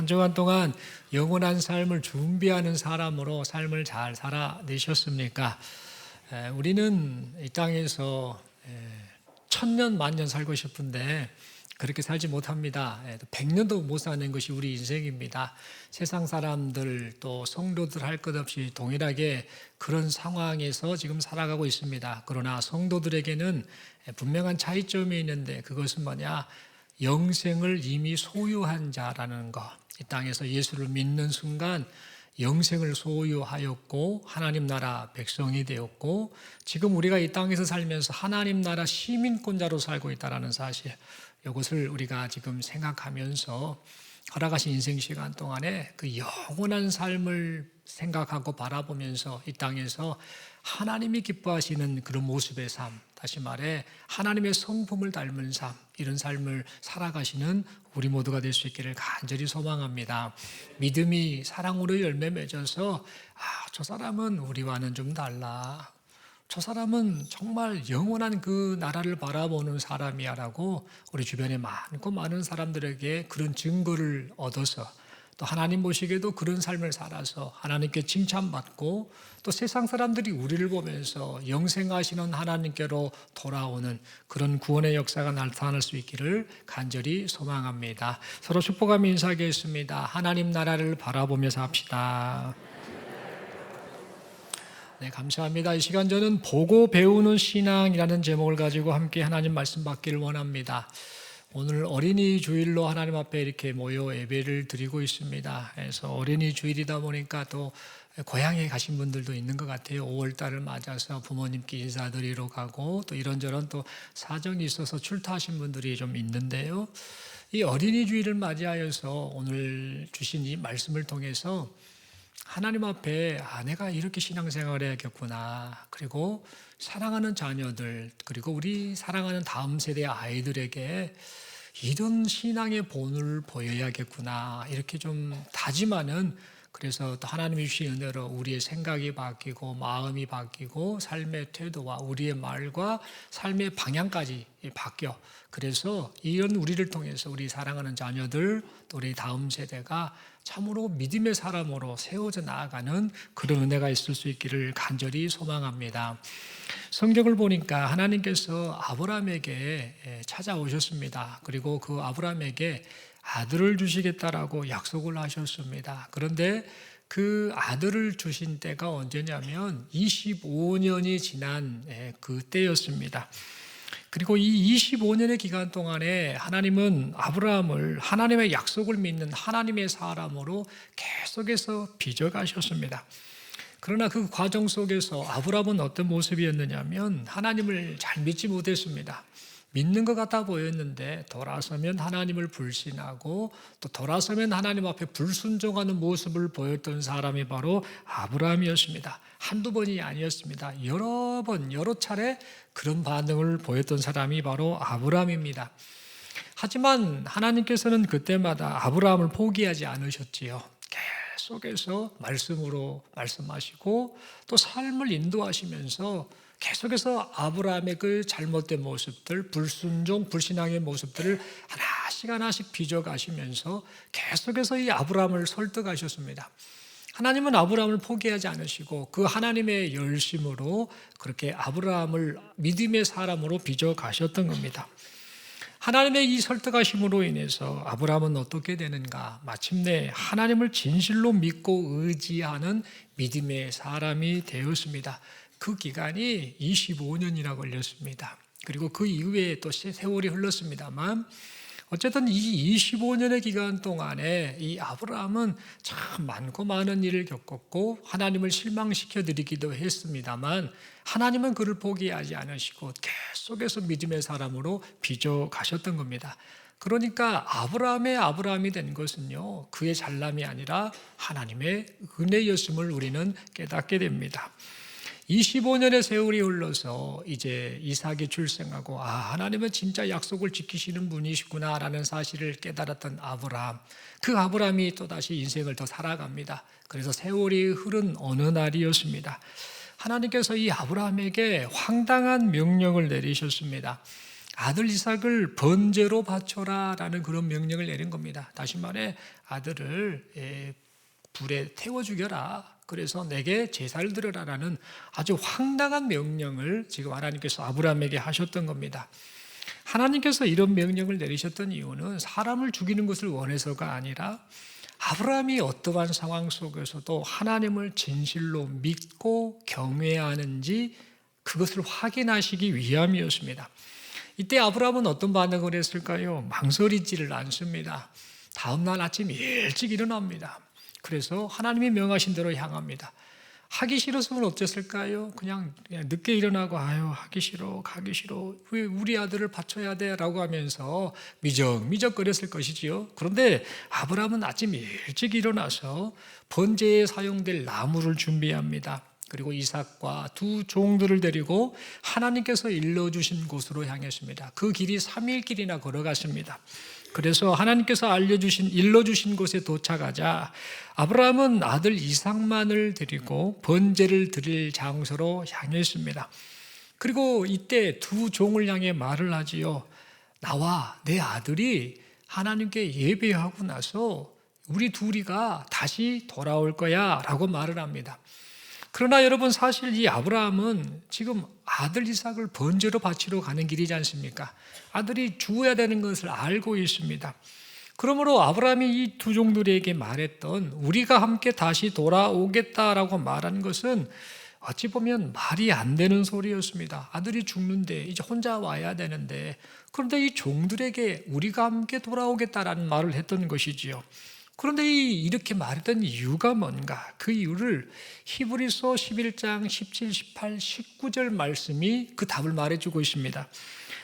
한 주간 동안 영원한 삶을 준비하는 사람으로 삶을 잘 살아내셨습니까? 우리는 이 땅에서 천년 만년 살고 싶은데 그렇게 살지 못합니다. 100년도 못 사는 것이 우리 인생입니다. 세상 사람들 또 성도들 할 것 없이 동일하게 그런 상황에서 지금 살아가고 있습니다. 그러나 성도들에게는 분명한 차이점이 있는데 그것은 뭐냐? 영생을 이미 소유한 자라는 것. 이 땅에서 예수를 믿는 순간 영생을 소유하였고 하나님 나라 백성이 되었고 지금 우리가 이 땅에서 살면서 하나님 나라 시민권자로 살고 있다는 사실, 이것을 우리가 지금 생각하면서 허락하신 인생 시간 동안에 그 영원한 삶을 생각하고 바라보면서 이 땅에서 하나님이 기뻐하시는 그런 모습의 삶, 다시 말해 하나님의 성품을 닮은 삶, 이런 삶을 살아가시는 우리 모두가 될 수 있기를 간절히 소망합니다. 믿음이 사랑으로 열매 맺어서 저 사람은 우리와는 좀 달라, 저 사람은 정말 영원한 그 나라를 바라보는 사람이야 라고 우리 주변에 많고 많은 사람들에게 그런 증거를 얻어서 또 하나님 보시기에도 그런 삶을 살아서 하나님께 칭찬받고 또 세상 사람들이 우리를 보면서 영생하시는 하나님께로 돌아오는 그런 구원의 역사가 나타날 수 있기를 간절히 소망합니다. 서로 축복하며 인사하겠습니다. 하나님 나라를 바라보며 삽시다. 네, 감사합니다. 이 시간 저는 보고 배우는 신앙이라는 제목을 가지고 함께 하나님 말씀 받기를 원합니다. 오늘 어린이 주일로 하나님 앞에 이렇게 모여 예배를 드리고 있습니다. 그래서 어린이 주일이다 보니까 또 고향에 가신 분들도 있는 것 같아요. 5월달을 맞아서 부모님께 인사드리러 가고 또 이런저런 또 사정이 있어서 출타하신 분들이 좀 있는데요. 이 어린이 주일을 맞이하여서 오늘 주신 이 말씀을 통해서 하나님 앞에 내가 이렇게 신앙생활을 해야겠구나, 그리고 사랑하는 자녀들, 그리고 우리 사랑하는 다음 세대의 아이들에게 이런 신앙의 본을 보여야겠구나, 이렇게 좀 다짐하는, 그래서 또 하나님이 주신 은혜로 우리의 생각이 바뀌고 마음이 바뀌고 삶의 태도와 우리의 말과 삶의 방향까지 바뀌어, 그래서 이런 우리를 통해서 우리 사랑하는 자녀들 또 우리 다음 세대가 참으로 믿음의 사람으로 세워져 나아가는 그런 은혜가 있을 수 있기를 간절히 소망합니다. 성경을 보니까 하나님께서 아브라함에게 찾아오셨습니다. 그리고 그 아브라함에게 아들을 주시겠다라고 약속을 하셨습니다. 그런데 그 아들을 주신 때가 언제냐면 25년이 지난 그 때였습니다. 그리고 이 25년의 기간 동안에 하나님은 아브라함을 하나님의 약속을 믿는 하나님의 사람으로 계속해서 빚어가셨습니다. 그러나 그 과정 속에서 아브라함은 어떤 모습이었느냐면 하나님을 잘 믿지 못했습니다. 믿는 것 같아 보였는데 돌아서면 하나님을 불신하고 또 돌아서면 하나님 앞에 불순종하는 모습을 보였던 사람이 바로 아브라함이었습니다. 한두 번이 아니었습니다. 여러 번, 여러 차례 그런 반응을 보였던 사람이 바로 아브라함입니다. 하지만 하나님께서는 그때마다 아브라함을 포기하지 않으셨지요. 계속해서 말씀으로 말씀하시고 또 삶을 인도하시면서 계속해서 아브라함의 그 잘못된 모습들, 불순종, 불신앙의 모습들을 하나씩 하나씩 빚어가시면서 계속해서 이 아브라함을 설득하셨습니다. 하나님은 아브라함을 포기하지 않으시고 그 하나님의 열심으로 그렇게 아브라함을 믿음의 사람으로 빚어가셨던 겁니다. 하나님의 이 설득하심으로 인해서 아브라함은 어떻게 되는가? 마침내 하나님을 진실로 믿고 의지하는 믿음의 사람이 되었습니다. 그 기간이 25년이나 걸렸습니다. 그리고 그 이후에 또 세월이 흘렀습니다만 어쨌든 이 25년의 기간 동안에 이 아브라함은 참 많고 많은 일을 겪었고 하나님을 실망시켜 드리기도 했습니다만 하나님은 그를 포기하지 않으시고 계속해서 믿음의 사람으로 빚어 가셨던 겁니다. 그러니까 아브라함이 된 것은요, 그의 잘남이 아니라 하나님의 은혜였음을 우리는 깨닫게 됩니다. 25년의 세월이 흘러서 이제 이삭이 출생하고 하나님은 진짜 약속을 지키시는 분이시구나 라는 사실을 깨달았던 아브라함, 그 아브라함이 또다시 인생을 더 살아갑니다. 그래서 세월이 흐른 어느 날이었습니다. 하나님께서 이 아브라함에게 황당한 명령을 내리셨습니다. 아들 이삭을 번제로 바쳐라라는 그런 명령을 내린 겁니다. 다시 말해 아들을 불에 태워 죽여라. 그래서 내게 제사를 드려라라는 아주 황당한 명령을 지금 하나님께서 아브라함에게 하셨던 겁니다. 하나님께서 이런 명령을 내리셨던 이유는 사람을 죽이는 것을 원해서가 아니라 아브라함이 어떠한 상황 속에서도 하나님을 진실로 믿고 경외하는지 그것을 확인하시기 위함이었습니다. 이때 아브라함은 어떤 반응을 했을까요? 망설이지를 않습니다. 다음날 아침 일찍 일어납니다. 그래서 하나님이 명하신 대로 향합니다. 하기 싫었으면 어땠을까요? 그냥 늦게 일어나고 하기 싫어, 가기 싫어, 왜 우리 아들을 바쳐야 돼? 라고 하면서 미적미적거렸을 것이지요. 그런데 아브라함은 아침 일찍 일어나서 번제에 사용될 나무를 준비합니다. 그리고 이삭과 두 종들을 데리고 하나님께서 일러주신 곳으로 향했습니다. 그 길이 3일 길이나 걸어갔습니다. 그래서 하나님께서 일러주신 곳에 도착하자 아브라함은 아들 이삭만을 데리고 번제를 드릴 장소로 향했습니다. 그리고 이때 두 종을 향해 말을 하지요. 나와 내 아들이 하나님께 예배하고 나서 우리 둘이가 다시 돌아올 거야 라고 말을 합니다. 그러나 여러분 사실 이 아브라함은 지금 아들 이삭을 번제로 바치러 가는 길이지 않습니까? 아들이 죽어야 되는 것을 알고 있습니다. 그러므로 아브라함이 이 두 종들에게 말했던 우리가 함께 다시 돌아오겠다라고 말한 것은 어찌 보면 말이 안 되는 소리였습니다. 아들이 죽는데 이제 혼자 와야 되는데 그런데 이 종들에게 우리가 함께 돌아오겠다라는 말을 했던 것이지요. 그런데 이렇게 말했던 이유가 뭔가? 그 이유를 히브리서 11장 17, 18, 19절 말씀이 그 답을 말해주고 있습니다.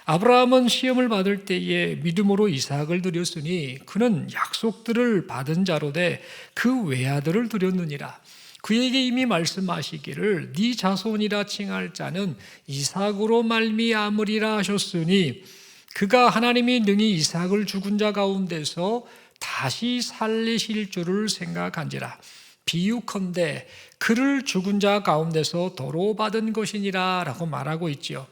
아브라함은 시험을 받을 때에 믿음으로 이삭을 드렸으니 그는 약속들을 받은 자로 돼 그 외아들을 드렸느니라. 그에게 이미 말씀하시기를 네 자손이라 칭할 자는 이삭으로 말미암으리라 하셨으니 그가 하나님이 능히 이삭을 죽은 자 가운데서 다시 살리실 줄을 생각한지라. 비유컨대 그를 죽은 자 가운데서 도로 받은 것이니라 라고 말하고 있죠.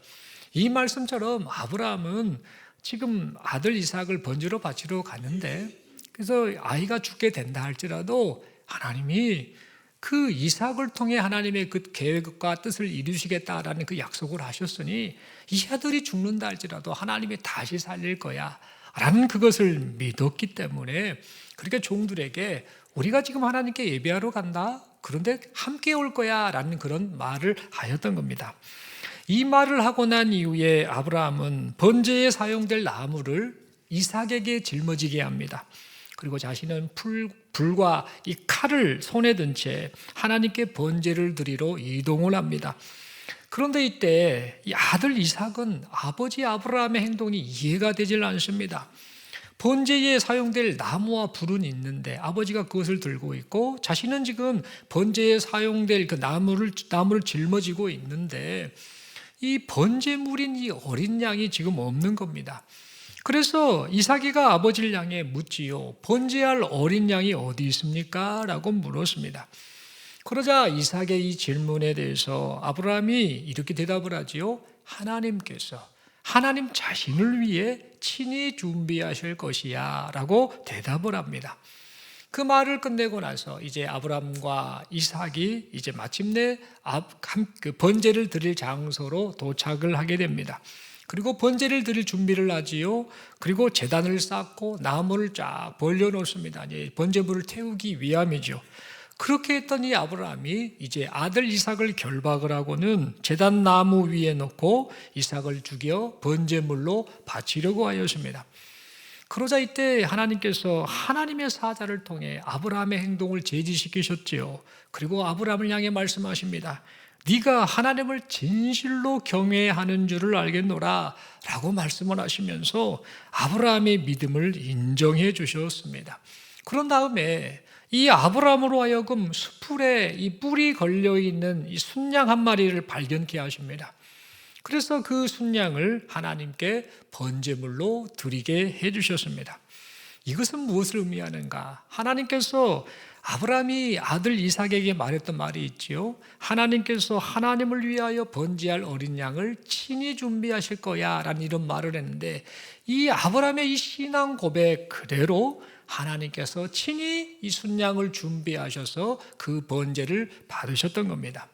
이 말씀처럼 아브라함은 지금 아들 이삭을 번제로 바치러 갔는데 그래서 아이가 죽게 된다 할지라도 하나님이 그 이삭을 통해 하나님의 그 계획과 뜻을 이루시겠다라는 그 약속을 하셨으니 이 아들이 죽는다 할지라도 하나님이 다시 살릴 거야 라는 그것을 믿었기 때문에 그렇게 종들에게 우리가 지금 하나님께 예배하러 간다 그런데 함께 올 거야 라는 그런 말을 하였던 겁니다. 이 말을 하고 난 이후에 아브라함은 번제에 사용될 나무를 이삭에게 짊어지게 합니다. 그리고 자신은 불과 이 칼을 손에 든 채 하나님께 번제를 드리러 이동을 합니다. 그런데 이때 이 아들 이삭은 아버지 아브라함의 행동이 이해가 되질 않습니다. 번제에 사용될 나무와 불은 있는데 아버지가 그것을 들고 있고 자신은 지금 번제에 사용될 그 나무를 짊어지고 있는데 이 번제물인 이 어린 양이 지금 없는 겁니다. 그래서 이삭이가 아버지를 향해 묻지요. 번제할 어린 양이 어디 있습니까? 라고 물었습니다. 그러자 이삭의 이 질문에 대해서 아브라함이 이렇게 대답을 하지요. 하나님께서 하나님 자신을 위해 친히 준비하실 것이야 라고 대답을 합니다. 그 말을 끝내고 나서 이제 아브라함과 이삭이 이제 마침내 그 번제를 드릴 장소로 도착을 하게 됩니다. 그리고 번제를 드릴 준비를 하지요. 그리고 제단을 쌓고 나무를 쫙 벌려놓습니다. 번제물을 태우기 위함이죠. 그렇게 했더니 아브라함이 이제 아들 이삭을 결박을 하고는 제단 나무 위에 놓고 이삭을 죽여 번제물로 바치려고 하였습니다. 그러자 이때 하나님께서 하나님의 사자를 통해 아브라함의 행동을 제지시키셨지요. 그리고 아브라함을 향해 말씀하십니다. 네가 하나님을 진실로 경외하는 줄을 알겠노라 라고 말씀을 하시면서 아브라함의 믿음을 인정해 주셨습니다. 그런 다음에 이 아브라함으로 하여금 수풀에 이 뿔이 걸려있는 이 순양 한 마리를 발견케 하십니다. 그래서 그 순양을 하나님께 번제물로 드리게 해주셨습니다. 이것은 무엇을 의미하는가? 하나님께서 아브라함이 아들 이삭에게 말했던 말이 있지요. 하나님께서 하나님을 위하여 번제할 어린 양을 친히 준비하실 거야 라는 이런 말을 했는데, 이 아브라함의 이 신앙 고백 그대로 하나님께서 친히 이 순양을 준비하셔서 그 번제를 받으셨던 겁니다.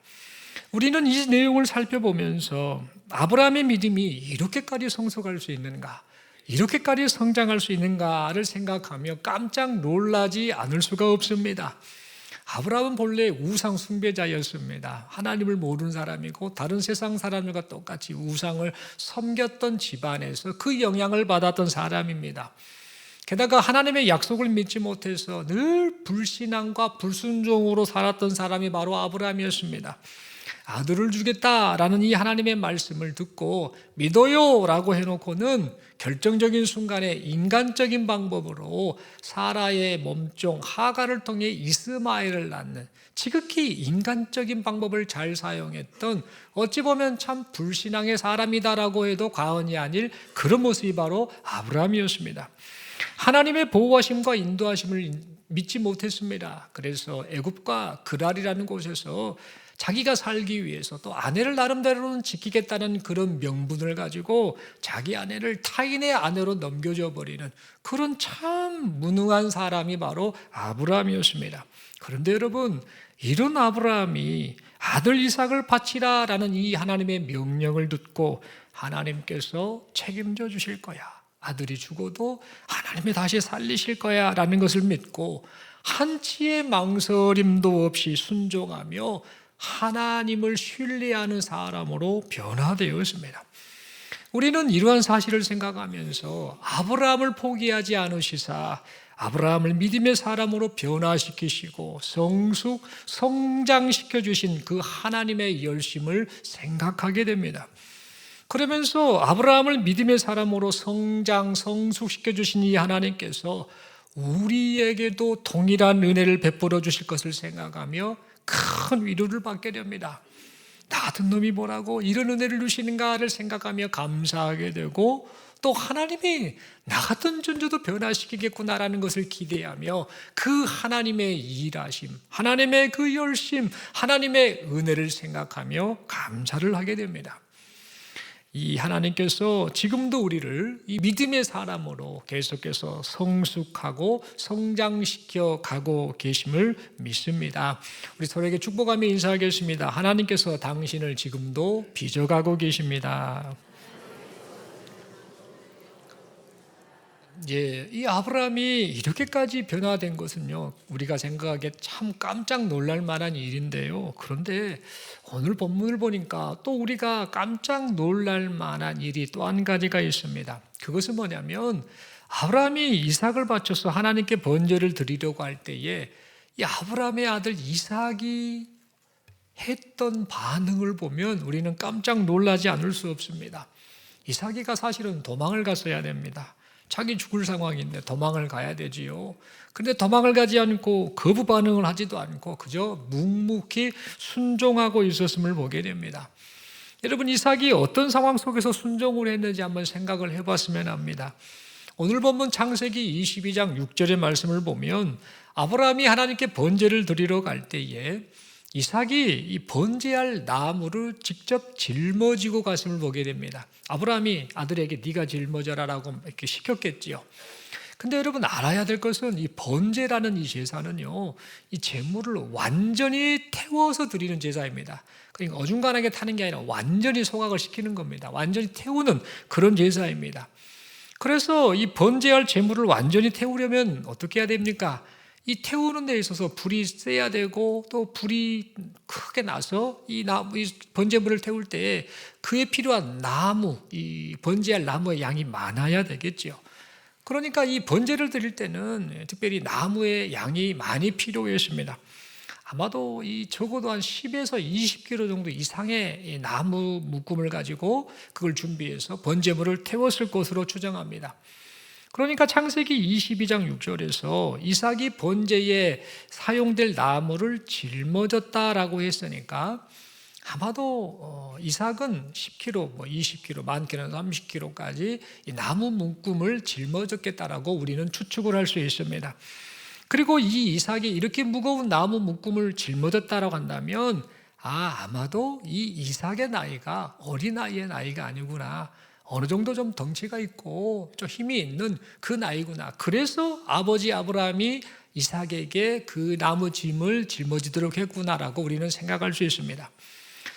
우리는 이 내용을 살펴보면서 아브라함의 믿음이 이렇게까지 성숙할 수 있는가, 이렇게까지 성장할 수 있는가를 생각하며 깜짝 놀라지 않을 수가 없습니다. 아브라함은 본래 우상 숭배자였습니다. 하나님을 모르는 사람이고 다른 세상 사람들과 똑같이 우상을 섬겼던 집안에서 그 영향을 받았던 사람입니다. 게다가 하나님의 약속을 믿지 못해서 늘 불신앙과 불순종으로 살았던 사람이 바로 아브라함이었습니다. 아들을 주겠다라는 이 하나님의 말씀을 듣고 믿어요 라고 해놓고는 결정적인 순간에 인간적인 방법으로 사라의 몸종 하갈을 통해 이스마엘을 낳는, 지극히 인간적인 방법을 잘 사용했던, 어찌 보면 참 불신앙의 사람이다라고 해도 과언이 아닐 그런 모습이 바로 아브라함이었습니다. 하나님의 보호하심과 인도하심을 믿지 못했습니다. 그래서 애굽과 그랄이라는 곳에서 자기가 살기 위해서 또 아내를 나름대로는 지키겠다는 그런 명분을 가지고 자기 아내를 타인의 아내로 넘겨줘 버리는 그런 참 무능한 사람이 바로 아브라함이었습니다. 그런데 여러분, 이런 아브라함이 아들 이삭을 바치라라는 이 하나님의 명령을 듣고 하나님께서 책임져 주실 거야, 아들이 죽어도 하나님이 다시 살리실 거야 라는 것을 믿고 한치의 망설임도 없이 순종하며 하나님을 신뢰하는 사람으로 변화되었습니다. 우리는 이러한 사실을 생각하면서 아브라함을 포기하지 않으시사 아브라함을 믿음의 사람으로 변화시키시고 성장시켜 주신 그 하나님의 열심을 생각하게 됩니다. 그러면서 아브라함을 믿음의 사람으로 성숙시켜 주신 이 하나님께서 우리에게도 동일한 은혜를 베풀어 주실 것을 생각하며 큰 위로를 받게 됩니다. 나 같은 놈이 뭐라고 이런 은혜를 주시는가를 생각하며 감사하게 되고, 또 하나님이 나 같은 존재도 변화시키겠구나라는 것을 기대하며 그 하나님의 일하심, 하나님의 그 열심, 하나님의 은혜를 생각하며 감사를 하게 됩니다. 이 하나님께서 지금도 우리를 이 믿음의 사람으로 계속해서 성숙하고 성장시켜 가고 계심을 믿습니다. 우리 서로에게 축복하며 인사하겠습니다. 하나님께서 당신을 지금도 빚어가고 계십니다. 이 아브라함이 이렇게까지 변화된 것은요, 우리가 생각하기에 참 깜짝 놀랄 만한 일인데요. 그런데 오늘 본문을 보니까 또 우리가 깜짝 놀랄 만한 일이 또 한 가지가 있습니다. 그것은 뭐냐면, 아브라함이 이삭을 바쳐서 하나님께 번제를 드리려고 할 때에 이 아브라함의 아들 이삭이 했던 반응을 보면 우리는 깜짝 놀라지 않을 수 없습니다. 이삭이가 사실은 도망을 갔어야 됩니다. 자기 죽을 상황인데 도망을 가야 되지요. 그런데 도망을 가지 않고 거부 반응을 하지도 않고 그저 묵묵히 순종하고 있었음을 보게 됩니다. 여러분, 이삭이 어떤 상황 속에서 순종을 했는지 한번 생각을 해봤으면 합니다. 오늘 본문 창세기 22장 6절의 말씀을 보면 아브라함이 하나님께 번제를 드리러 갈 때에 이삭이 이 번제할 나무를 직접 짊어지고 갔음을 보게 됩니다. 아브라함이 아들에게 네가 짊어져라라고 이렇게 시켰겠지요. 근데 여러분, 알아야 될 것은 이 번제라는 이 제사는요, 이 제물을 완전히 태워서 드리는 제사입니다. 그러니까 어중간하게 타는 게 아니라 완전히 소각을 시키는 겁니다. 완전히 태우는 그런 제사입니다. 그래서 이 번제할 제물을 완전히 태우려면 어떻게 해야 됩니까? 이 태우는 데 있어서 불이 세야 되고, 또 불이 크게 나서 이 번제물을 태울 때 그에 필요한 나무, 이 번제할 나무의 양이 많아야 되겠죠. 그러니까 이 번제를 드릴 때는 특별히 나무의 양이 많이 필요했습니다. 아마도 적어도 한 10에서 20kg 정도 이상의 이 나무 묶음을 가지고 그걸 준비해서 번제물을 태웠을 것으로 추정합니다. 그러니까 창세기 22장 6절에서 이삭이 번제에 사용될 나무를 짊어졌다라고 했으니까 아마도 이삭은 10kg, 20kg, 많게는 30kg까지 이 나무 묶음을 짊어졌겠다라고 우리는 추측을 할 수 있습니다. 그리고 이 이삭이 이렇게 무거운 나무 묶음을 짊어졌다라고 한다면 아마도 이 이삭의 나이가 어린아이의 나이가 아니구나. 어느 정도 좀 덩치가 있고 좀 힘이 있는 그 나이구나. 그래서 아버지 아브라함이 이삭에게 그 나무 짐을 짊어지도록 했구나라고 우리는 생각할 수 있습니다.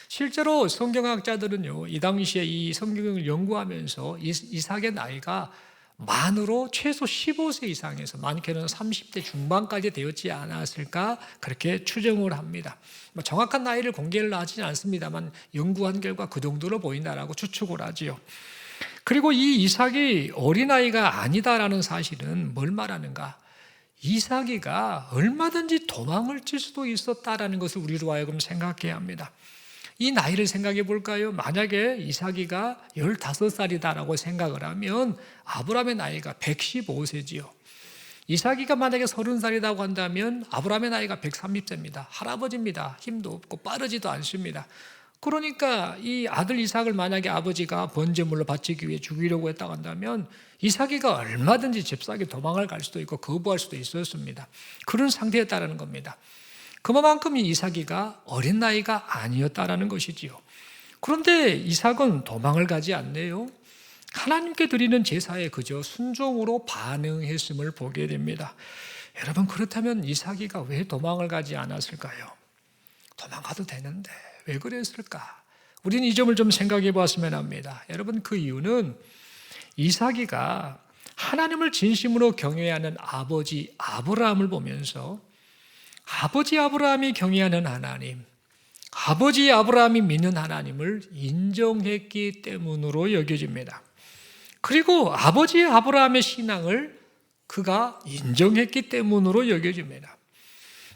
실제로 성경학자들은요, 이 당시에 이 성경을 연구하면서 이삭의 나이가 만으로 최소 15세 이상에서 많게는 30대 중반까지 되었지 않았을까 그렇게 추정을 합니다. 정확한 나이를 공개를 하지는 않습니다만 연구한 결과 그 정도로 보인다라고 추측을 하지요. 그리고 이 이삭이 어린아이가 아니다라는 사실은 뭘 말하는가? 이삭이가 얼마든지 도망을 칠 수도 있었다라는 것을 우리로 하여금 생각해야 합니다. 이 나이를 생각해 볼까요? 만약에 이삭이가 15살이다라고 생각을 하면 아브라함의 나이가 115세지요. 이삭이가 만약에 30살이라고 한다면 아브라함의 나이가 130세입니다. 할아버지입니다. 힘도 없고 빠르지도 않습니다. 그러니까 이 아들 이삭을 만약에 아버지가 번제물로 바치기 위해 죽이려고 했다고 한다면 이삭이가 얼마든지 잽싸게 도망을 갈 수도 있고 거부할 수도 있었습니다. 그런 상태였다는 겁니다. 그만큼 이 이삭이가 어린 나이가 아니었다라는 것이지요. 그런데 이삭은 도망을 가지 않네요. 하나님께 드리는 제사에 그저 순종으로 반응했음을 보게 됩니다. 여러분, 그렇다면 이삭이가 왜 도망을 가지 않았을까요? 도망가도 되는데 왜 그랬을까? 우리는 이 점을 좀 생각해 보았으면 합니다. 여러분, 그 이유는 이삭이가 하나님을 진심으로 경외하는 아버지 아브라함을 보면서 아버지 아브라함이 경외하는 하나님, 아버지 아브라함이 믿는 하나님을 인정했기 때문으로 여겨집니다. 그리고 아버지 아브라함의 신앙을 그가 인정했기 때문으로 여겨집니다.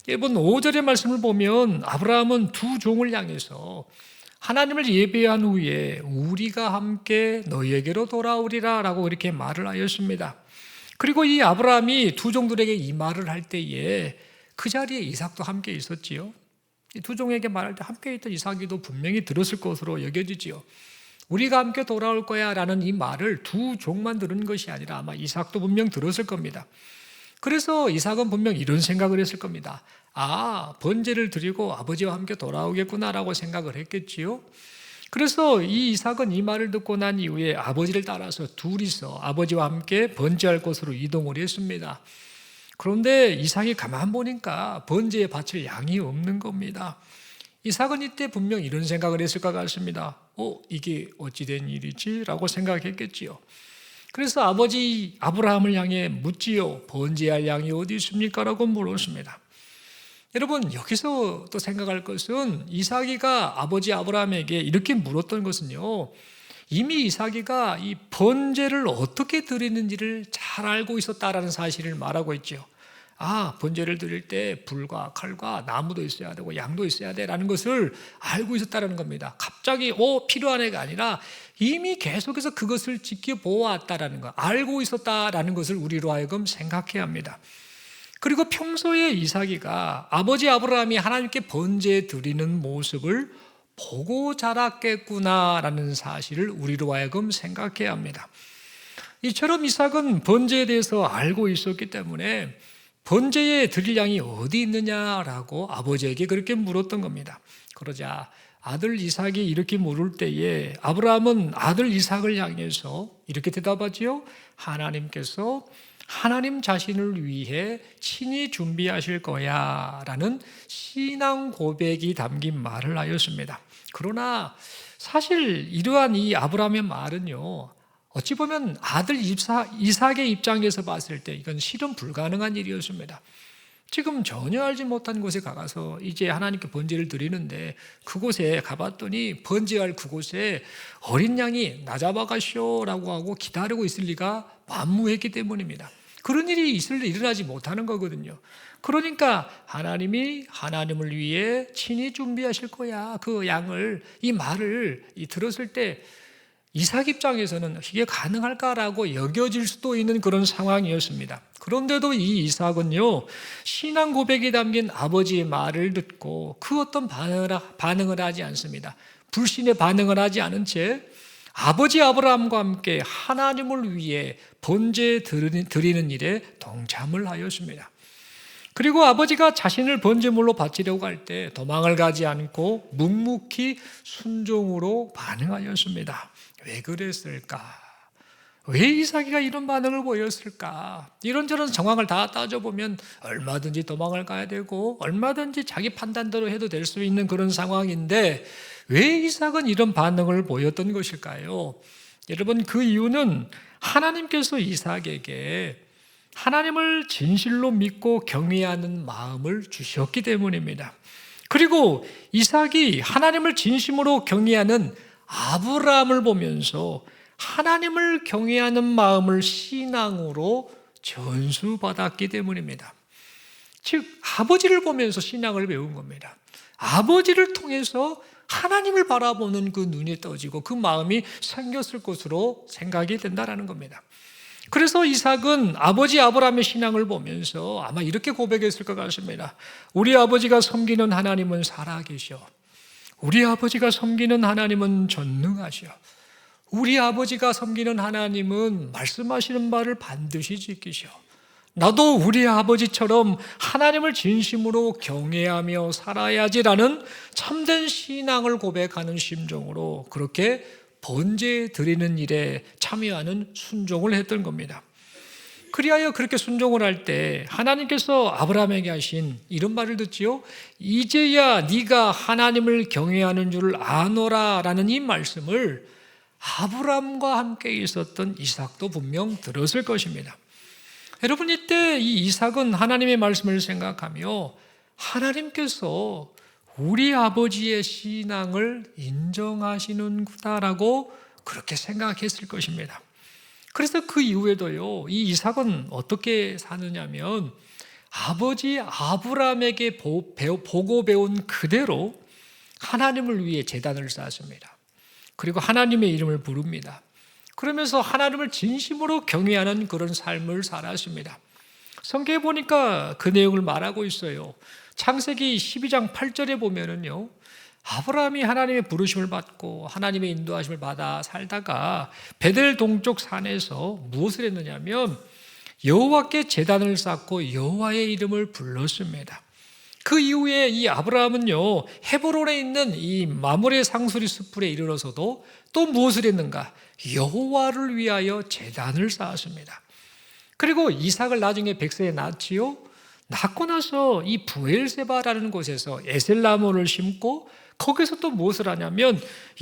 여러분, 5절의 말씀을 보면 아브라함은 두 종을 향해서 하나님을 예배한 후에 우리가 함께 너희에게로 돌아오리라 라고 이렇게 말을 하였습니다. 그리고 이 아브라함이 두 종들에게 이 말을 할 때에 그 자리에 이삭도 함께 있었지요. 이 두 종에게 말할 때 함께 있던 이삭이도 분명히 들었을 것으로 여겨지지요. 우리가 함께 돌아올 거야 라는 이 말을 두 종만 들은 것이 아니라 아마 이삭도 분명 들었을 겁니다. 그래서 이삭은 분명 이런 생각을 했을 겁니다. 번제를 드리고 아버지와 함께 돌아오겠구나 라고 생각을 했겠지요. 그래서 이 이삭은 이 말을 듣고 난 이후에 아버지를 따라서 둘이서 아버지와 함께 번제할 곳으로 이동을 했습니다. 그런데 이삭이 가만 보니까 번제에 바칠 양이 없는 겁니다. 이삭은 이때 분명 이런 생각을 했을 것 같습니다. 이게 어찌된 일이지? 라고 생각했겠지요. 그래서 아버지 아브라함을 향해 묻지요. 번제할 양이 어디 있습니까? 라고 물었습니다. 여러분, 여기서 또 생각할 것은 이삭이가 아버지 아브라함에게 이렇게 물었던 것은요, 이미 이삭이가 이 번제를 어떻게 드리는지를 잘 알고 있었다라는 사실을 말하고 있죠. 번제를 드릴 때 불과 칼과 나무도 있어야 되고 양도 있어야 되라는 것을 알고 있었다는 겁니다. 갑자기 필요한 애가 아니라 이미 계속해서 그것을 지켜보았다라는 것, 알고 있었다라는 것을 우리로 하여금 생각해야 합니다. 그리고 평소에 이삭이가 아버지 아브라함이 하나님께 번제 드리는 모습을 보고 자랐겠구나라는 사실을 우리로 하여금 생각해야 합니다. 이처럼 이삭은 번제에 대해서 알고 있었기 때문에 번제에 드릴 양이 어디 있느냐라고 아버지에게 그렇게 물었던 겁니다. 그러자 아들 이삭이 이렇게 물을 때에 아브라함은 아들 이삭을 향해서 이렇게 대답하지요. 하나님께서 하나님 자신을 위해 친히 준비하실 거야 라는 신앙 고백이 담긴 말을 하였습니다. 그러나 사실 이러한 이 아브라함의 말은요, 어찌 보면 아들 이삭의 입장에서 봤을 때 이건 실현 불가능한 일이었습니다. 지금 전혀 알지 못한 곳에 가서 이제 하나님께 번제를 드리는데 그곳에 가봤더니 번제할 그곳에 어린 양이 나 잡아가시오라고 하고 기다리고 있을 리가 만무했기 때문입니다. 그런 일이 일어나지 못하는 거거든요. 그러니까 하나님이 하나님을 위해 친히 준비하실 거야. 그 양을, 이 말을 들었을 때 이삭 입장에서는 이게 가능할까라고 여겨질 수도 있는 그런 상황이었습니다. 그런데도 이 이삭은요, 신앙 고백이 담긴 아버지의 말을 듣고 그 어떤 반응을 하지 않습니다. 불신의 반응을 하지 않은 채 아버지 아브라함과 함께 하나님을 위해 번제 드리는 일에 동참을 하였습니다. 그리고 아버지가 자신을 번제물로 바치려고 할 때 도망을 가지 않고 묵묵히 순종으로 반응하였습니다. 왜 그랬을까? 왜 이삭이가 이런 반응을 보였을까? 이런저런 상황을 다 따져보면 얼마든지 도망을 가야 되고 얼마든지 자기 판단대로 해도 될 수 있는 그런 상황인데 왜 이삭은 이런 반응을 보였던 것일까요? 여러분, 그 이유는 하나님께서 이삭에게 하나님을 진실로 믿고 경외하는 마음을 주셨기 때문입니다. 그리고 이삭이 하나님을 진심으로 경외하는 아브라함을 보면서 하나님을 경외하는 마음을 신앙으로 전수받았기 때문입니다. 즉, 아버지를 보면서 신앙을 배운 겁니다. 아버지를 통해서 하나님을 바라보는 그 눈이 떠지고 그 마음이 생겼을 것으로 생각이 된다는 겁니다. 그래서 이삭은 아버지 아브라함의 신앙을 보면서 아마 이렇게 고백했을 것 같습니다. 우리 아버지가 섬기는 하나님은 살아계셔. 우리 아버지가 섬기는 하나님은 전능하셔. 우리 아버지가 섬기는 하나님은 말씀하시는 바를 반드시 지키셔. 나도 우리 아버지처럼 하나님을 진심으로 경외하며 살아야지라는 참된 신앙을 고백하는 심정으로 그렇게 번제 드리는 일에 참여하는 순종을 했던 겁니다. 그리하여 그렇게 순종을 할 때 하나님께서 아브라함에게 하신 이런 말을 듣지요. 이제야 네가 하나님을 경외하는 줄을 아노라 라는 이 말씀을 아브라함과 함께 있었던 이삭도 분명 들었을 것입니다. 여러분, 이때 이 이삭은 하나님의 말씀을 생각하며 하나님께서 우리 아버지의 신앙을 인정하시는구나라고 그렇게 생각했을 것입니다. 그래서 그 이후에도요, 이 이삭은 어떻게 사느냐면 아버지 아브라함에게 보고 배운 그대로 하나님을 위해 제단을 쌓습니다. 그리고 하나님의 이름을 부릅니다. 그러면서 하나님을 진심으로 경외하는 그런 삶을 살았습니다. 성경에 보니까 그 내용을 말하고 있어요. 창세기 12장 8절에 보면은요, 아브라함이 하나님의 부르심을 받고 하나님의 인도하심을 받아 살다가 베델 동쪽 산에서 무엇을 했느냐면 여호와께 제단을 쌓고 여호와의 이름을 불렀습니다. 그 이후에 이 아브라함은요, 헤브론에 있는 이 마므레 상수리 숲에 이르러서도 또 무엇을 했는가? 여호와를 위하여 제단을 쌓았습니다. 그리고 이삭을 나중에 백세에 낳지요. 낳고 나서 이 부엘세바라는 곳에서 에셀나무를 심고 거기서 또 무엇을 하냐면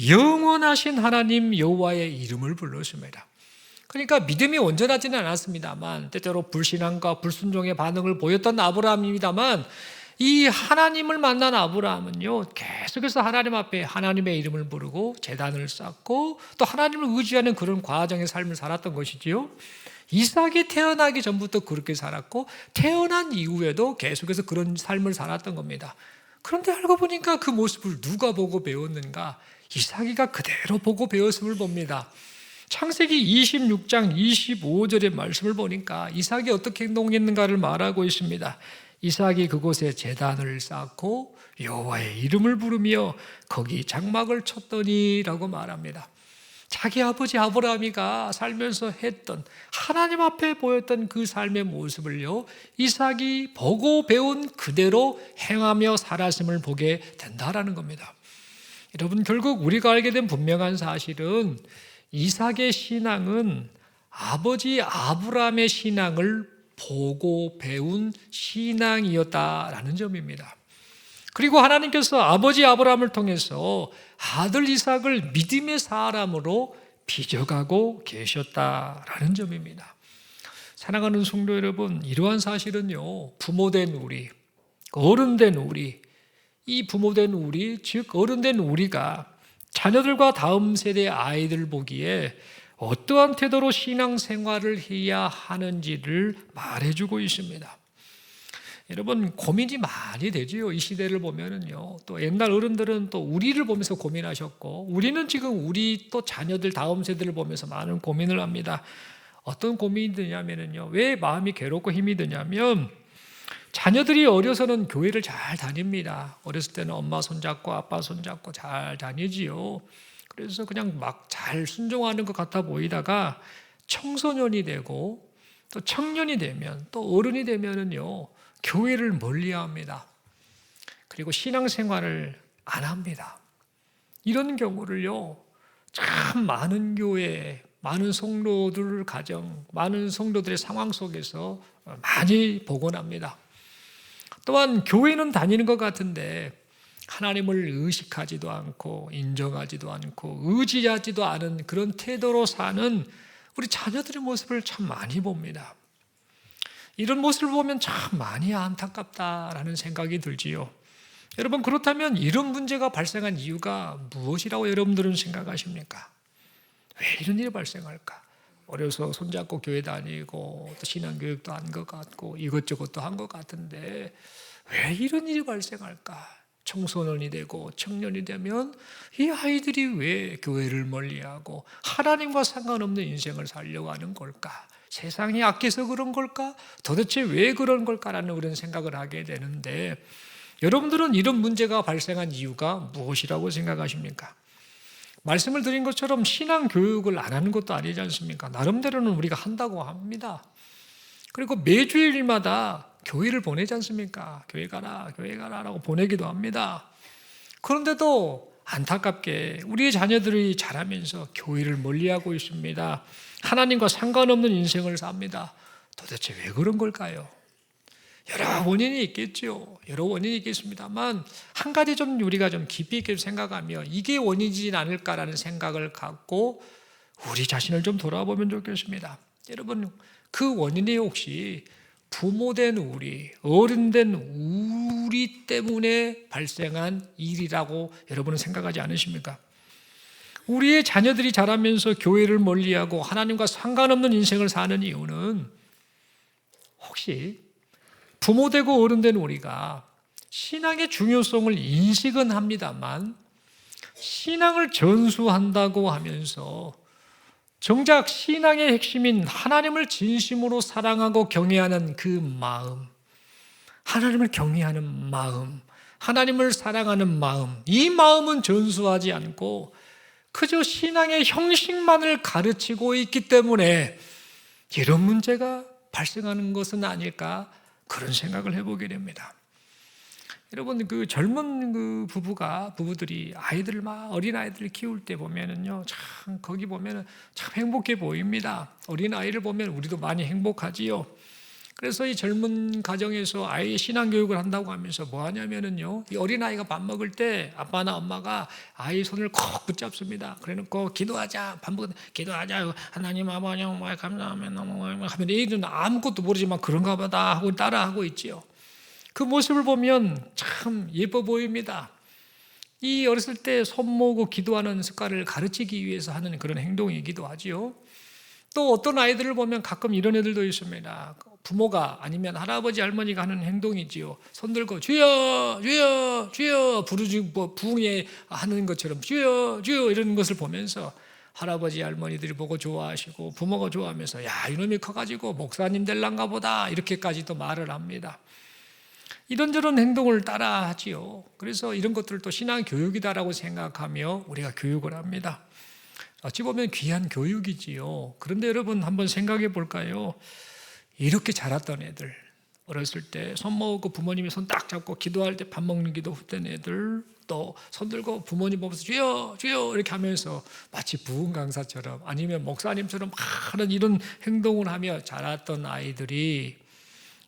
영원하신 하나님 여호와의 이름을 불렀습니다. 그러니까 믿음이 온전하지는 않았습니다만 때때로 불신앙과 불순종의 반응을 보였던 아브라함입니다만 이 하나님을 만난 아브라함은요, 계속해서 하나님 앞에 하나님의 이름을 부르고 제단을 쌓고 또 하나님을 의지하는 그런 과정의 삶을 살았던 것이지요. 이삭이 태어나기 전부터 그렇게 살았고 태어난 이후에도 계속해서 그런 삶을 살았던 겁니다. 그런데 알고 보니까 그 모습을 누가 보고 배웠는가? 이삭이가 그대로 보고 배웠음을 봅니다. 창세기 26장 25절의 말씀을 보니까 이삭이 어떻게 행동했는가를 말하고 있습니다. 이삭이 그곳에 제단을 쌓고 여호와의 이름을 부르며 거기 장막을 쳤더니 라고 말합니다. 자기 아버지 아브라함이가 살면서 했던 하나님 앞에 보였던 그 삶의 모습을요, 이삭이 보고 배운 그대로 행하며 살았음을 보게 된다라는 겁니다. 여러분, 결국 우리가 알게 된 분명한 사실은 이삭의 신앙은 아버지 아브라함의 신앙을 보고 배운 신앙이었다라는 점입니다. 그리고 하나님께서 아버지 아브라함을 통해서 아들 이삭을 믿음의 사람으로 빚어가고 계셨다라는 점입니다. 사랑하는 성도 여러분, 이러한 사실은요, 부모된 우리, 어른된 우리, 이 부모된 우리, 즉 어른된 우리가 자녀들과 다음 세대 아이들 보기에 어떠한 태도로 신앙생활을 해야 하는지를 말해주고 있습니다. 여러분 고민이 많이 되지요. 이 시대를 보면은요. 또 옛날 어른들은 또 우리를 보면서 고민하셨고, 우리는 지금 우리 또 자녀들 다음 세대를 보면서 많은 고민을 합니다. 어떤 고민이 드냐면은요. 왜 마음이 괴롭고 힘이 드냐면, 자녀들이 어려서는 교회를 잘 다닙니다. 어렸을 때는 엄마 손잡고 아빠 손잡고 잘 다니지요. 그래서 그냥 막 잘 순종하는 것 같아 보이다가 청소년이 되고 또 청년이 되면 또 어른이 되면은요, 교회를 멀리합니다. 그리고 신앙생활을 안 합니다. 이런 경우를요, 참 많은 교회, 많은 성도들 가정, 많은 성도들의 상황 속에서 많이 보곤 합니다. 또한 교회는 다니는 것 같은데 하나님을 의식하지도 않고 인정하지도 않고 의지하지도 않은 그런 태도로 사는 우리 자녀들의 모습을 참 많이 봅니다. 이런 모습을 보면 참 많이 안타깝다라는 생각이 들지요. 여러분, 그렇다면 이런 문제가 발생한 이유가 무엇이라고 여러분들은 생각하십니까? 왜 이런 일이 발생할까? 어려서 손잡고 교회 다니고 또 신앙교육도 한 것 같고 이것저것도 한 것 같은데 왜 이런 일이 발생할까? 청소년이 되고 청년이 되면 이 아이들이 왜 교회를 멀리하고 하나님과 상관없는 인생을 살려고 하는 걸까? 세상이 악해서 그런 걸까? 도대체 왜 그런 걸까라는 그런 생각을 하게 되는데, 여러분들은 이런 문제가 발생한 이유가 무엇이라고 생각하십니까? 말씀을 드린 것처럼 신앙 교육을 안 하는 것도 아니지 않습니까? 나름대로는 우리가 한다고 합니다. 그리고 매주일마다 교회를 보내지 않습니까? 교회 가라 라고 보내기도 합니다. 그런데도 안타깝게 우리의 자녀들이 자라면서 교회를 멀리하고 있습니다. 하나님과 상관없는 인생을 삽니다. 도대체 왜 그런 걸까요? 여러 원인이 있겠죠. 여러 원인이 있겠습니다만 한 가지 좀 우리가 좀 깊이 있게 생각하며 이게 원인이지 않을까라는 생각을 갖고 우리 자신을 좀 돌아보면 좋겠습니다. 여러분, 그 원인이 혹시 부모된 우리, 어른된 우리 때문에 발생한 일이라고 여러분은 생각하지 않으십니까? 우리의 자녀들이 자라면서 교회를 멀리하고 하나님과 상관없는 인생을 사는 이유는 혹시 부모되고 어른된 우리가 신앙의 중요성을 인식은 합니다만 신앙을 전수한다고 하면서 정작 신앙의 핵심인 하나님을 진심으로 사랑하고 경외하는 그 마음, 하나님을 경외하는 마음, 하나님을 사랑하는 마음, 이 마음은 전수하지 않고 그저 신앙의 형식만을 가르치고 있기 때문에 이런 문제가 발생하는 것은 아닐까, 그런 생각을 해보게 됩니다. 여러분, 그 젊은 그 부부들이 아이들 막 어린 아이들을 키울 때 보면은요, 참 거기 보면은 참 행복해 보입니다. 어린 아이를 보면 우리도 많이 행복하지요. 그래서 이 젊은 가정에서 아이의 신앙 교육을 한다고 하면서 뭐 하냐면은요, 이 어린 아이가 밥 먹을 때 아빠나 엄마가 아이 손을 콕 붙잡습니다. 그래놓고 기도하자, 반복 기도하자, 하나님 아버지 정말 감사하면 하면 애들은 아무것도 모르지만 그런가 보다 하고 따라하고 있지요. 그 모습을 보면 참 예뻐 보입니다. 이 어렸을 때 손 모으고 기도하는 습관을 가르치기 위해서 하는 그런 행동이기도 하지요. 또 어떤 아이들을 보면 가끔 이런 애들도 있습니다. 부모가 아니면 할아버지 할머니가 하는 행동이지요. 손 들고 주여 주여 주여 부르짖고 부흥회 하는 것처럼 주여 주여 이런 것을 보면서 할아버지 할머니들이 보고 좋아하시고 부모가 좋아하면서 야, 이놈이 커가지고 목사님 될란가 보다 이렇게까지도 말을 합니다. 이런저런 행동을 따라 하지요. 그래서 이런 것들을 또 신앙 교육이다라고 생각하며 우리가 교육을 합니다. 어찌 보면 귀한 교육이지요. 그런데 여러분 한번 생각해 볼까요? 이렇게 자랐던 애들, 어렸을 때 손 모으고 부모님이 손 딱 잡고 기도할 때 밥 먹는 기도 헛된 애들, 또 손 들고 부모님 보면서 주여 주여 이렇게 하면서 마치 부흥 강사처럼 아니면 목사님처럼 많은 이런 행동을 하며 자랐던 아이들이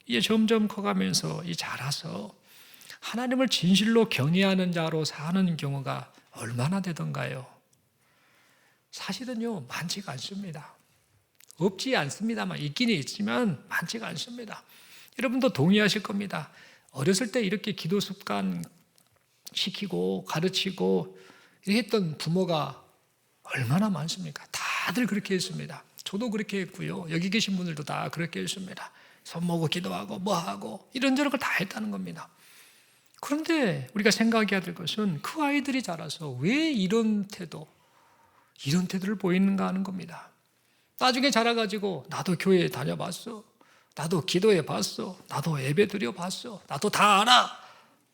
이제 점점 커가면서 이 자라서 하나님을 진실로 경외하는 자로 사는 경우가 얼마나 되던가요? 사실은요, 많지가 않습니다. 없지 않습니다만 있긴 있지만 많지가 않습니다. 여러분도 동의하실 겁니다. 어렸을 때 이렇게 기도 습관 시키고 가르치고 이렇게 했던 부모가 얼마나 많습니까? 다들 그렇게 했습니다. 저도 그렇게 했고요. 여기 계신 분들도 다 그렇게 했습니다. 손 모으고 기도하고 뭐하고 이런저런 걸 다 했다는 겁니다. 그런데 우리가 생각해야 될 것은 그 아이들이 자라서 왜 이런 태도를 보이는가 하는 겁니다. 나중에 자라가지고 나도 교회에 다녀봤어, 나도 기도해봤어, 나도 예배 드려봤어, 나도 다 알아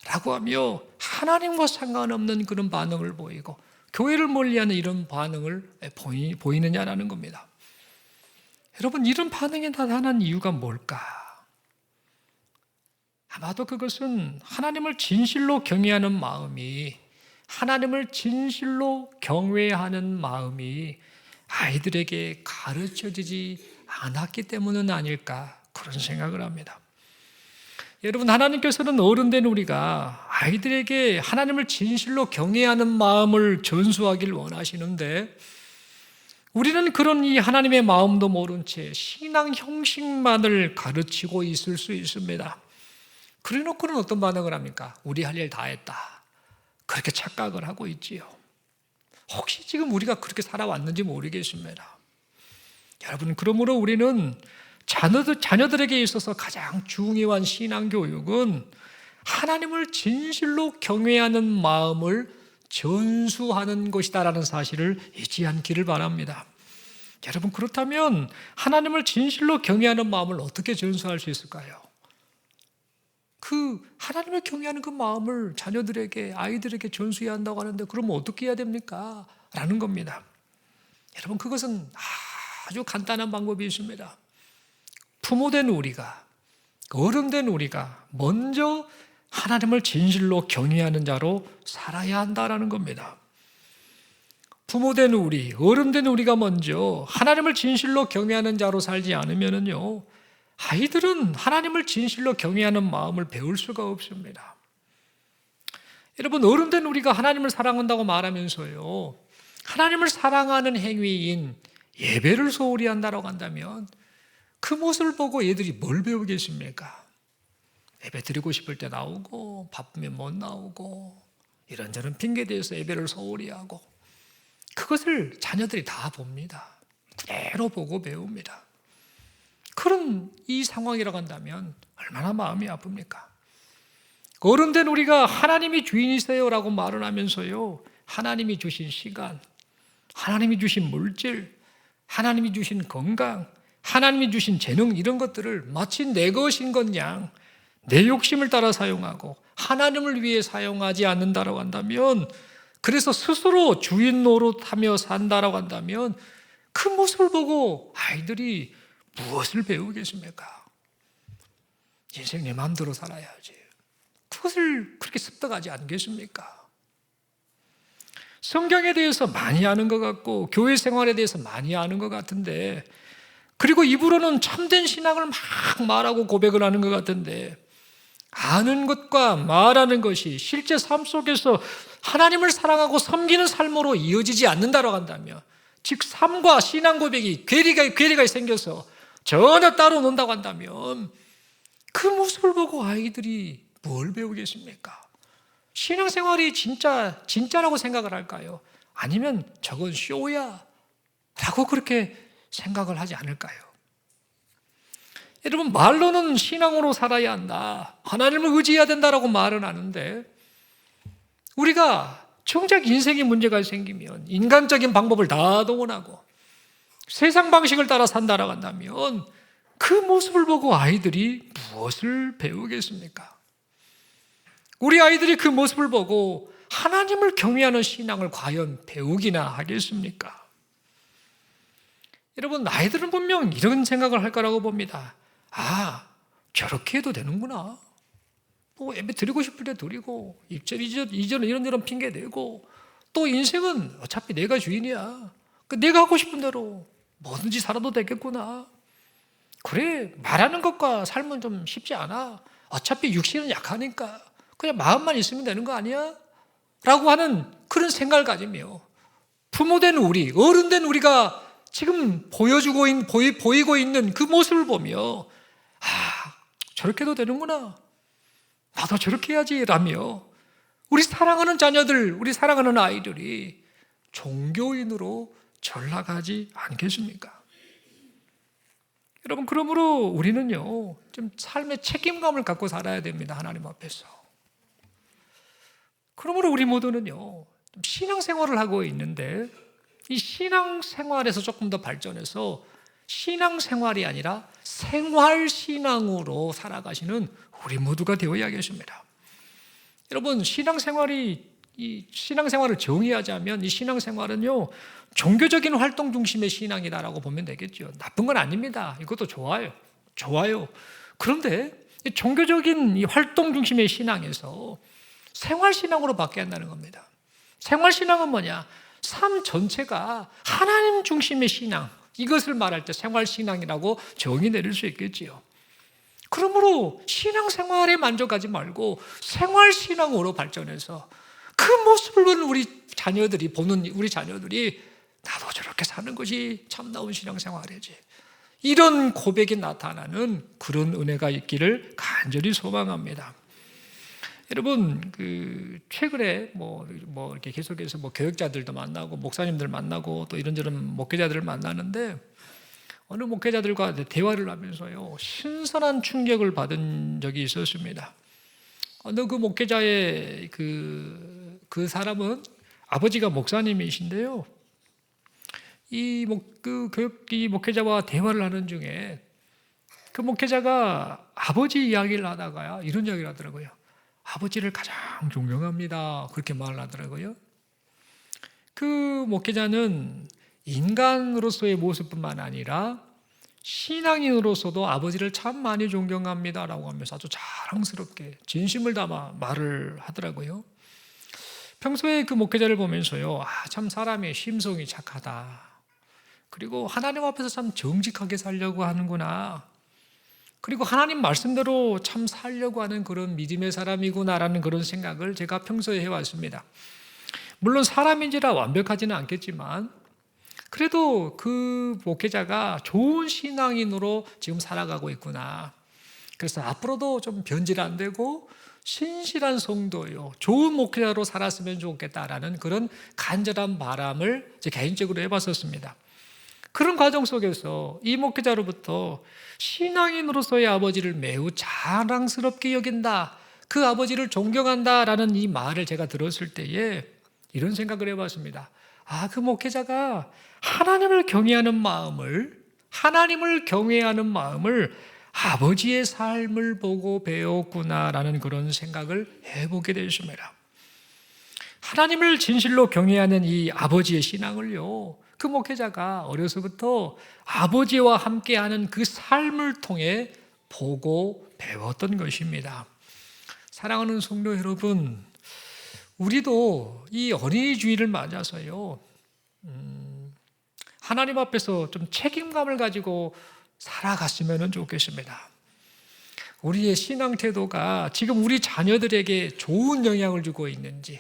라고 하며 하나님과 상관없는 그런 반응을 보이고 교회를 멀리하는 이런 반응을 보이느냐라는 겁니다. 여러분, 이런 반응이 나타난 이유가 뭘까? 아마도 그것은 하나님을 진실로 경외하는 마음이, 하나님을 진실로 경외하는 마음이 아이들에게 가르쳐지지 않았기 때문은 아닐까, 그런 생각을 합니다. 여러분, 하나님께서는 어른된 우리가 아이들에게 하나님을 진실로 경외하는 마음을 전수하길 원하시는데, 우리는 그런 이 하나님의 마음도 모른 채 신앙 형식만을 가르치고 있을 수 있습니다. 그래 놓고는 어떤 반응을 합니까? 우리 할 일 다 했다, 그렇게 착각을 하고 있지요. 혹시 지금 우리가 그렇게 살아왔는지 모르겠습니다. 여러분, 그러므로 우리는 자녀들에게 있어서 가장 중요한 신앙교육은 하나님을 진실로 경외하는 마음을 전수하는 것이다라는 사실을 잊지 않기를 바랍니다. 여러분, 그렇다면 하나님을 진실로 경외하는 마음을 어떻게 전수할 수 있을까요? 그 하나님을 경외하는 그 마음을 자녀들에게, 아이들에게 전수해야 한다고 하는데 그러면 어떻게 해야 됩니까? 라는 겁니다. 여러분, 그것은 아주 간단한 방법이 있습니다. 부모된 우리가, 어른된 우리가 먼저 하나님을 진실로 경외하는 자로 살아야 한다라는 겁니다. 부모된 우리, 어른된 우리가 먼저 하나님을 진실로 경외하는 자로 살지 않으면요, 아이들은 하나님을 진실로 경외하는 마음을 배울 수가 없습니다. 여러분, 어른된 우리가 하나님을 사랑한다고 말하면서요, 하나님을 사랑하는 행위인 예배를 소홀히 한다고 한다면 그 모습을 보고 애들이 뭘 배우겠습니까? 예배 드리고 싶을 때 나오고 바쁘면 못 나오고 이런저런 핑계 대서 예배를 소홀히 하고, 그것을 자녀들이 다 봅니다. 그대로 보고 배웁니다. 그런 이 상황이라고 한다면 얼마나 마음이 아픕니까? 어른된 우리가 하나님이 주인이세요라고 말을 하면서요, 하나님이 주신 시간, 하나님이 주신 물질, 하나님이 주신 건강, 하나님이 주신 재능, 이런 것들을 마치 내 것인 것 양 내 욕심을 따라 사용하고 하나님을 위해 사용하지 않는다라고 한다면, 그래서 스스로 주인 노릇하며 산다라고 한다면 그 모습을 보고 아이들이 무엇을 배우겠습니까? 인생 내 마음대로 살아야지, 그것을 그렇게 습득하지 않겠습니까? 성경에 대해서 많이 아는 것 같고 교회 생활에 대해서 많이 아는 것 같은데, 그리고 입으로는 참된 신앙을 막 말하고 고백을 하는 것 같은데, 아는 것과 말하는 것이 실제 삶 속에서 하나님을 사랑하고 섬기는 삶으로 이어지지 않는다고 한다면, 즉 삶과 신앙 고백이 괴리가 생겨서 전혀 따로 논다고 한다면 그 모습을 보고 아이들이 뭘 배우겠습니까? 신앙생활이 진짜라고 생각을 할까요? 아니면 저건 쇼야 라고 그렇게 생각을 하지 않을까요? 여러분, 말로는 신앙으로 살아야 한다, 하나님을 의지해야 된다라고 말은 하는데, 우리가 정작 인생에 문제가 생기면 인간적인 방법을 다 동원하고 세상 방식을 따라 산다라고 한다면 그 모습을 보고 아이들이 무엇을 배우겠습니까? 우리 아이들이 그 모습을 보고 하나님을 경외하는 신앙을 과연 배우기나 하겠습니까? 여러분, 아이들은 분명 이런 생각을 할 거라고 봅니다. 저렇게 해도 되는구나. 뭐 예배 드리고 싶을 때 드리고 이런 핑계 대고, 또 인생은 어차피 내가 주인이야, 내가 하고 싶은 대로 뭐든지 살아도 되겠구나. 그래, 말하는 것과 삶은 좀 쉽지 않아. 어차피 육신은 약하니까 그냥 마음만 있으면 되는 거 아니야? 라고 하는 그런 생각을 가지며 부모된 우리, 어른된 우리가 지금 보이고 있는 그 모습을 보며 저렇게 해도 되는구나, 나도 저렇게 해야지 라며 우리 사랑하는 자녀들, 우리 사랑하는 아이들이 종교인으로 전락하지 않겠습니까? 여러분, 그러므로 우리는요, 좀 삶의 책임감을 갖고 살아야 됩니다. 하나님 앞에서. 그러므로 우리 모두는요, 좀 신앙생활을 하고 있는데 이 신앙생활에서 조금 더 발전해서 신앙생활이 아니라 생활신앙으로 살아가시는 우리 모두가 되어야겠습니다. 여러분, 이 신앙생활을 정의하자면 이 신앙생활은요, 종교적인 활동 중심의 신앙이다라고 보면 되겠죠. 나쁜 건 아닙니다. 이것도 좋아요. 그런데 이 종교적인 이 활동 중심의 신앙에서 생활신앙으로 바뀌어야 한다는 겁니다. 생활신앙은 뭐냐? 삶 전체가 하나님 중심의 신앙, 이것을 말할 때 생활신앙이라고 정의 내릴 수 있겠지요. 그러므로 신앙생활에 만족하지 말고 생활신앙으로 발전해서 그 모습을 보는 우리 자녀들이 나도 저렇게 사는 것이 참다운 신앙생활이지, 이런 고백이 나타나는 그런 은혜가 있기를 간절히 소망합니다. 여러분, 최근에 이렇게 계속해서 교역자들도 만나고 목사님들 만나고 또 이런저런 목회자들을 만나는데, 어느 목회자들과 대화를 하면서요, 신선한 충격을 받은 적이 있었습니다. 어느 그 목회자의 그 사람은 아버지가 목사님이신데요, 이 목회자와 대화를 하는 중에 그 목회자가 아버지 이야기를 하다가 이런 이야기를 하더라고요. 아버지를 가장 존경합니다. 그렇게 말을 하더라고요. 그 목회자는 인간으로서의 모습뿐만 아니라 신앙인으로서도 아버지를 참 많이 존경합니다라고 하면서 아주 자랑스럽게 진심을 담아 말을 하더라고요. 평소에 그 목회자를 보면서요, 참 사람의 심성이 착하다. 그리고 하나님 앞에서 참 정직하게 살려고 하는구나. 그리고 하나님 말씀대로 참 살려고 하는 그런 믿음의 사람이구나라는 그런 생각을 제가 평소에 해왔습니다. 물론 사람인지라 완벽하지는 않겠지만 그래도 그 목회자가 좋은 신앙인으로 지금 살아가고 있구나. 그래서 앞으로도 좀 변질 안 되고 신실한 성도요, 좋은 목회자로 살았으면 좋겠다라는 그런 간절한 바람을 제 개인적으로 해봤었습니다. 그런 과정 속에서 이 목회자로부터 신앙인으로서의 아버지를 매우 자랑스럽게 여긴다, 그 아버지를 존경한다라는 이 말을 제가 들었을 때에 이런 생각을 해봤습니다. 그 목회자가 하나님을 경외하는 마음을 아버지의 삶을 보고 배웠구나라는 그런 생각을 해보게 되었습니다. 하나님을 진실로 경외하는 이 아버지의 신앙을요, 그 목회자가 어려서부터 아버지와 함께하는 그 삶을 통해 보고 배웠던 것입니다. 사랑하는 성도 여러분, 우리도 이 어린이 주일을 맞아서요, 하나님 앞에서 좀 책임감을 가지고 살아갔으면 좋겠습니다. 우리의 신앙 태도가 지금 우리 자녀들에게 좋은 영향을 주고 있는지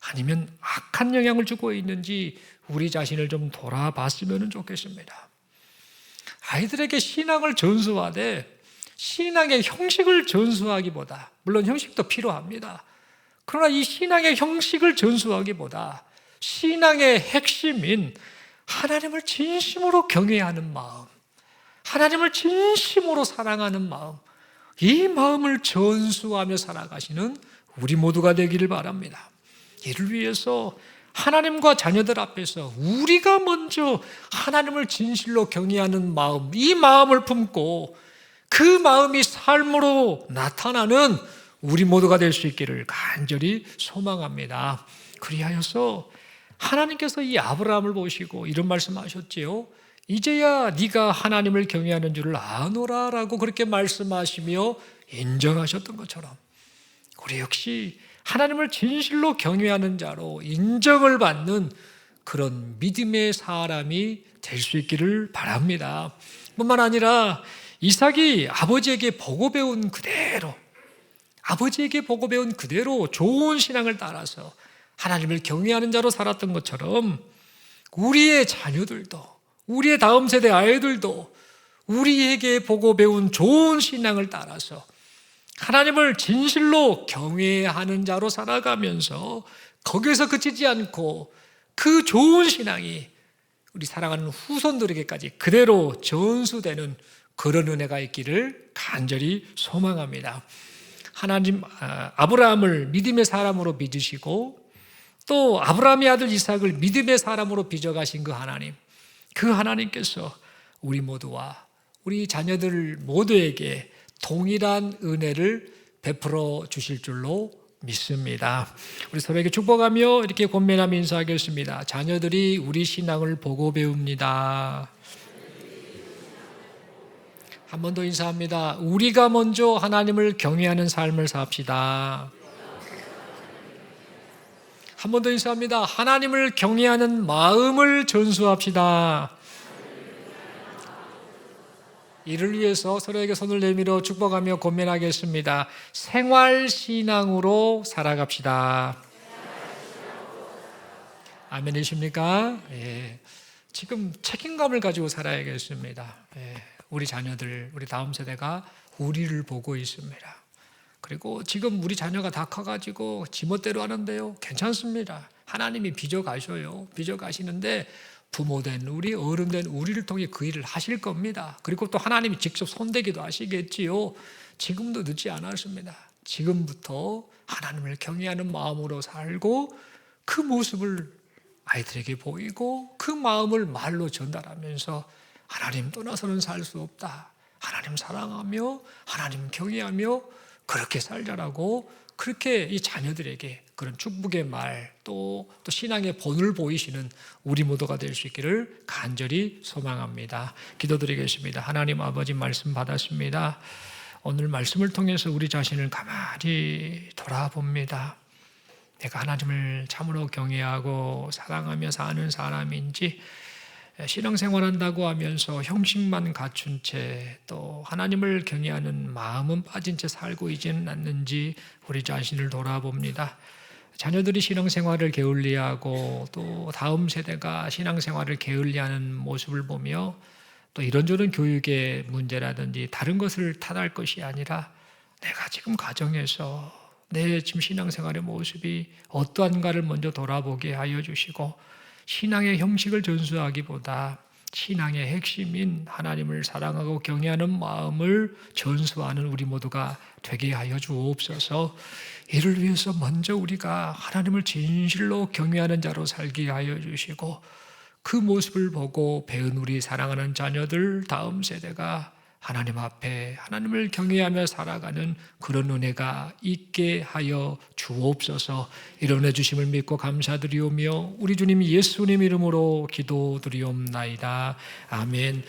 아니면 악한 영향을 주고 있는지 우리 자신을 좀 돌아봤으면 좋겠습니다. 아이들에게 신앙을 전수하되 신앙의 형식을 전수하기보다, 물론 형식도 필요합니다. 그러나 이 신앙의 형식을 전수하기보다 신앙의 핵심인 하나님을 진심으로 경외하는 마음, 하나님을 진심으로 사랑하는 마음, 이 마음을 전수하며 살아가시는 우리 모두가 되기를 바랍니다. 이를 위해서 하나님과 자녀들 앞에서 우리가 먼저 하나님을 진실로 경외하는 마음, 이 마음을 품고 그 마음이 삶으로 나타나는 우리 모두가 될 수 있기를 간절히 소망합니다. 그리하여서 하나님께서 이 아브라함을 보시고 이런 말씀하셨지요. 이제야 네가 하나님을 경외하는 줄을 아노라 라고 그렇게 말씀하시며 인정하셨던 것처럼 우리 역시 하나님을 진실로 경외하는 자로 인정을 받는 그런 믿음의 사람이 될 수 있기를 바랍니다. 뿐만 아니라 이삭이 아버지에게 보고 배운 그대로 좋은 신앙을 따라서 하나님을 경외하는 자로 살았던 것처럼 우리의 자녀들도, 우리의 다음 세대 아이들도 우리에게 보고 배운 좋은 신앙을 따라서 하나님을 진실로 경외하는 자로 살아가면서 거기에서 그치지 않고 그 좋은 신앙이 우리 사랑하는 후손들에게까지 그대로 전수되는 그런 은혜가 있기를 간절히 소망합니다. 하나님 아브라함을 믿음의 사람으로 빚으시고 또 아브라함의 아들 이삭을 믿음의 사람으로 빚어가신 그 하나님, 그 하나님께서 우리 모두와 우리 자녀들 모두에게 동일한 은혜를 베풀어 주실 줄로 믿습니다. 우리 서로에게 축복하며 이렇게 권면하며 인사하겠습니다. 자녀들이 우리 신앙을 보고 배웁니다. 한 번 더 인사합니다. 우리가 먼저 하나님을 경외하는 삶을 삽시다. 한 번 더 인사합니다. 하나님을 경외하는 마음을 전수합시다. 이를 위해서 서로에게 손을 내밀어 축복하며 권면하겠습니다. 생활신앙으로 살아갑시다. 아멘이십니까? 예. 지금 책임감을 가지고 살아야겠습니다. 예. 우리 자녀들, 우리 다음 세대가 우리를 보고 있습니다. 그리고 지금 우리 자녀가 다 커가지고 지멋대로 하는데요. 괜찮습니다. 하나님이 빚어가셔요. 빚어가시는데 부모된 우리, 어른된 우리를 통해 그 일을 하실 겁니다. 그리고 또 하나님이 직접 손대기도 하시겠지요. 지금도 늦지 않았습니다. 지금부터 하나님을 경외하는 마음으로 살고 그 모습을 아이들에게 보이고 그 마음을 말로 전달하면서 하나님 떠나서는 살 수 없다. 하나님 사랑하며 하나님 경외하며 그렇게 살자라고 그렇게 이 자녀들에게 그런 축복의 말 또 신앙의 본을 보이시는 우리 모두가 될 수 있기를 간절히 소망합니다. 기도드리겠습니다. 하나님 아버지 말씀 받았습니다. 오늘 말씀을 통해서 우리 자신을 가만히 돌아봅니다. 내가 하나님을 참으로 경외하고 사랑하며 사는 사람인지 신앙생활한다고 하면서 형식만 갖춘 채 또 하나님을 경외하는 마음은 빠진 채 살고 있지는 않는지 우리 자신을 돌아봅니다. 자녀들이 신앙생활을 게을리하고 또 다음 세대가 신앙생활을 게을리하는 모습을 보며 또 이런저런 교육의 문제라든지 다른 것을 탓할 것이 아니라 내가 지금 가정에서 내 지금 신앙생활의 모습이 어떠한가를 먼저 돌아보게 하여 주시고 신앙의 형식을 전수하기보다 신앙의 핵심인 하나님을 사랑하고 경외하는 마음을 전수하는 우리 모두가 되게 하여 주옵소서. 이를 위해서 먼저 우리가 하나님을 진실로 경외하는 자로 살게 하여 주시고 그 모습을 보고 배운 우리 사랑하는 자녀들 다음 세대가 하나님 앞에 하나님을 경외하며 살아가는 그런 은혜가 있게 하여 주옵소서. 이런 은혜 주심을 믿고 감사드리오며 우리 주님 예수님 이름으로 기도드리옵나이다. 아멘.